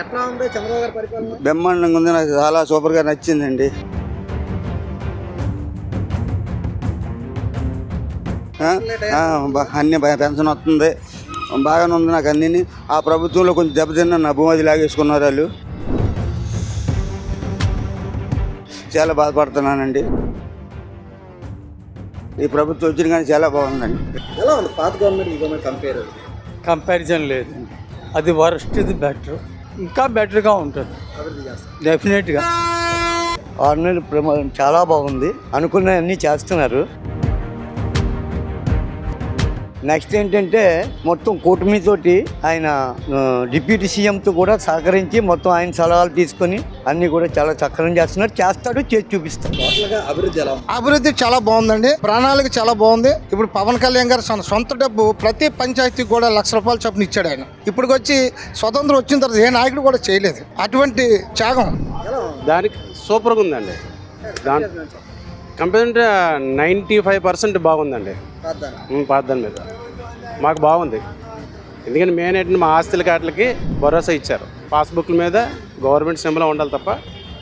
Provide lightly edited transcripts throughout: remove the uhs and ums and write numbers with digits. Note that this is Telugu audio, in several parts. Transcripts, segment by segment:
ఎట్లా ఉంది చంద్రబాబు గారి పరిపాలన? బ్రహ్మాండంగా ఉంది, నాకు చాలా సూపర్గా నచ్చిందండి. అన్ని పెన్షన్ వస్తుంది, బాగానే ఉంది నాకు అన్ని. ఆ ప్రభుత్వంలో కొంచెం దెబ్బతిన్న నా భూమది లాగేసుకున్నారు వాళ్ళు. చాలా బాధపడుతున్నానండి. ఈ ప్రభుత్వం వచ్చిన కానీ చాలా బాగుందండి. ఎలా ఉంది పాత గవర్నమెంట్ ఈ గవర్నమెంట్ కంపారిజన్ లేదు, అది వరస్ట్, ఇది బెటర్, ఇంకా బెటర్గా ఉంటుంది డెఫినెట్గా. 6 నెలలు చాలా బాగుంది, అనుకున్నవన్నీ చేస్తున్నారు. నెక్స్ట్ ఏంటంటే మొత్తం కూటమితోటి ఆయన డిప్యూటీ సీఎంతో కూడా సహకరించి మొత్తం ఆయన సలహాలు తీసుకొని అన్నీ కూడా చాలా చక్కగా చేస్తున్నారు, చేస్తాడు, చేసి చూపిస్తాడు. అభివృద్ధి చాలా బాగుందండి, ప్రణాళిక చాలా బాగుంది. ఇప్పుడు పవన్ కళ్యాణ్ గారు సొంత డబ్బు ప్రతి పంచాయతీకి కూడా ₹1,00,000 చొప్పున ఇచ్చాడు ఆయన. ఇప్పుడు వచ్చి స్వతంత్రం వచ్చిన తర్వాత ఏ నాయకుడు కూడా చేయలేదు అటువంటి త్యాగం. దానికి సూపర్గా ఉందండి. కంపెనీ 95% బాగుందండి పాతదాని మీద. మాకు బాగుంది, ఎందుకంటే మెయిన్ ఏంటంటే మా ఆస్తుల కాట్లకి భరోసా ఇచ్చారు. పాస్బుక్ల మీద గవర్నమెంట్ సింబల్ ఉండాలి తప్ప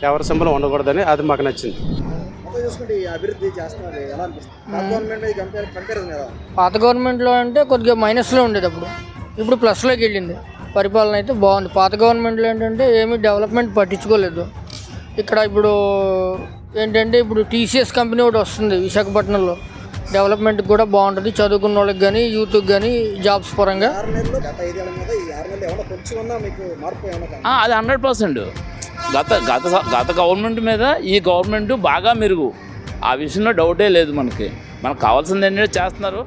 ఎవరి సింబల్ ఉండకూడదని, అది మాకు నచ్చింది. పాత గవర్నమెంట్లో అంటే కొద్దిగా మైనస్లో ఉండేది, ఇప్పుడు ప్లస్లోకి వెళ్ళింది. పరిపాలన అయితే బాగుంది. పాత గవర్నమెంట్లో ఏంటంటే ఏమీ డెవలప్మెంట్ పట్టించుకోలేదు. ఇక్కడ ఇప్పుడు ఏంటంటే ఇప్పుడు టీసీఎస్ కంపెనీ ఒకటి వస్తుంది విశాఖపట్నంలో, డెవలప్మెంట్ కూడా బాగుంటుంది, చదువుకున్న వాళ్ళకి కానీ యూత్కి కానీ జాబ్స్ పరంగా. అది 100%. గత గవర్నమెంట్ మీద ఈ గవర్నమెంట్ బాగా మెరుగు, ఆ విషయంలో డౌటే లేదు. మనకు కావాల్సింది ఏంటంటే చేస్తున్నారు.